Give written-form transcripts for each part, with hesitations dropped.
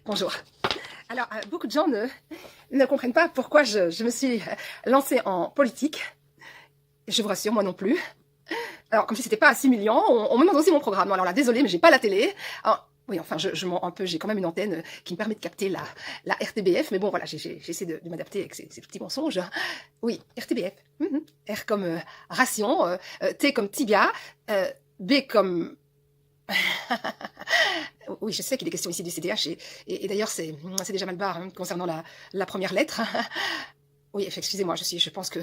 Bonjour. Alors, beaucoup de gens ne comprennent pas pourquoi je me suis lancée en politique. Je vous rassure, moi non plus. Alors, comme si c'était pas assez humiliant, on me demande aussi mon programme. Alors là, désolé, mais j'ai pas la télé. Alors, oui, enfin, je mens un peu, j'ai quand même une antenne qui me permet de capter la RTBF, mais bon, voilà, j'essaie de m'adapter avec ces petits mensonges. Oui, RTBF. R comme ration, T comme tibia, B comme... Oui, je sais qu'il est question ici du CDH, et d'ailleurs, c'est déjà mal barre concernant la première lettre. Oui, excusez-moi, je pense que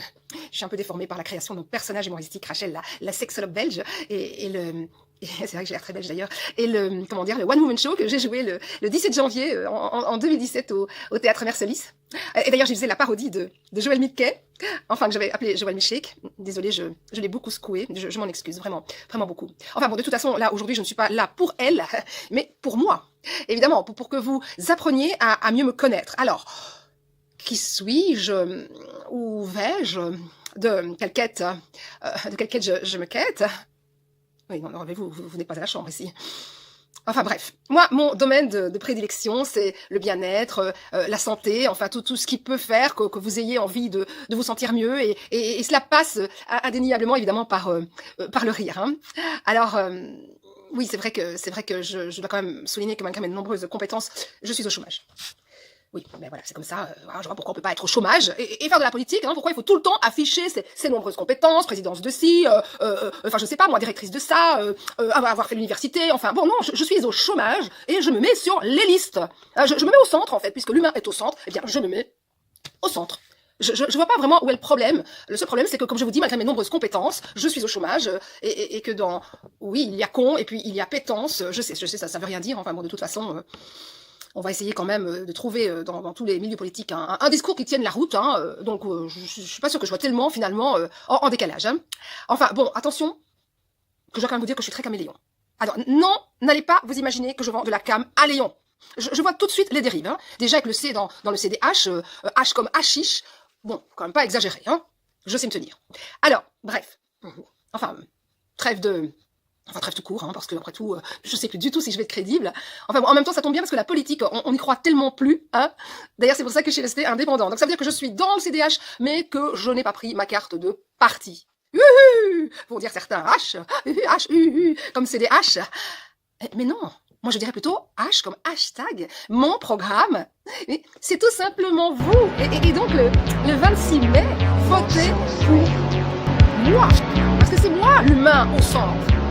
je suis un peu déformée par la création de mon personnage humoristique, Rachel, la sexologue belge, et c'est vrai que j'ai l'air très belge d'ailleurs, et le One Woman Show que j'ai joué le 17 janvier en 2017 au Théâtre Mercelis. Et d'ailleurs, j'y faisais la parodie de Joël Mickey, enfin que j'avais appelé Joël Michek. Désolée, je l'ai beaucoup secoué, je m'en excuse, vraiment, vraiment beaucoup. Enfin bon, de toute façon, là, aujourd'hui, je ne suis pas là pour elle, mais pour moi. Évidemment, pour que vous appreniez à mieux me connaître. Alors... Qui suis-je? Où vais-je? De quelle quête je me quête? Oui, non, vous n'êtes pas à la chambre ici. Enfin bref, moi, mon domaine de prédilection, c'est le bien-être, la santé, enfin tout ce qui peut faire que vous ayez envie de vous sentir mieux, et cela passe indéniablement, évidemment, par le rire. Hein. Alors... oui, c'est vrai que je dois quand même souligner que malgré mes nombreuses compétences, je suis au chômage. Oui, ben voilà, c'est comme ça. Je vois pourquoi on peut pas être au chômage et faire de la politique. Hein, pourquoi il faut tout le temps afficher ses nombreuses compétences, présidence de ci, enfin je sais pas moi, directrice de ça, avoir fait l'université. Enfin bon, non, je suis au chômage et je me mets sur les listes. Je me mets au centre en fait, puisque l'humain est au centre. Eh bien, je me mets au centre. Je vois pas vraiment où est le problème. Le seul problème, c'est que, comme je vous dis, malgré mes nombreuses compétences, je suis au chômage, et que dans... Oui, il y a con, et puis il y a pétence. Je sais, ça veut rien dire. Enfin bon, de toute façon... on va essayer quand même de trouver dans tous les milieux politiques un discours qui tienne la route. Hein, donc, je suis pas sûre que je vois tellement, finalement, en décalage. Hein. Enfin, bon, attention, que je dois quand même vous dire que je suis très caméléon. Alors, non, n'allez pas vous imaginer que je vends de la cam à Léon. Je vois tout de suite les dérives. Hein. Déjà avec le C dans le CDH, H comme hachiche. Bon, quand même pas exagéré. Hein. Je sais me tenir. Alors, bref. Enfin, trêve tout court, hein, parce que après tout, je sais plus du tout si je vais être crédible. Enfin bon, en même temps, ça tombe bien parce que la politique, on y croit tellement plus. Hein. D'ailleurs, c'est pour ça que je suis restée indépendante. Donc ça veut dire que je suis dans le CDH, mais que je n'ai pas pris ma carte de parti. Pour dire certains H, comme CDH. Mais non, moi je dirais plutôt H comme hashtag, mon programme. C'est tout simplement vous. Et donc le 26 mai, votez pour moi. Parce que c'est moi l'humain au centre.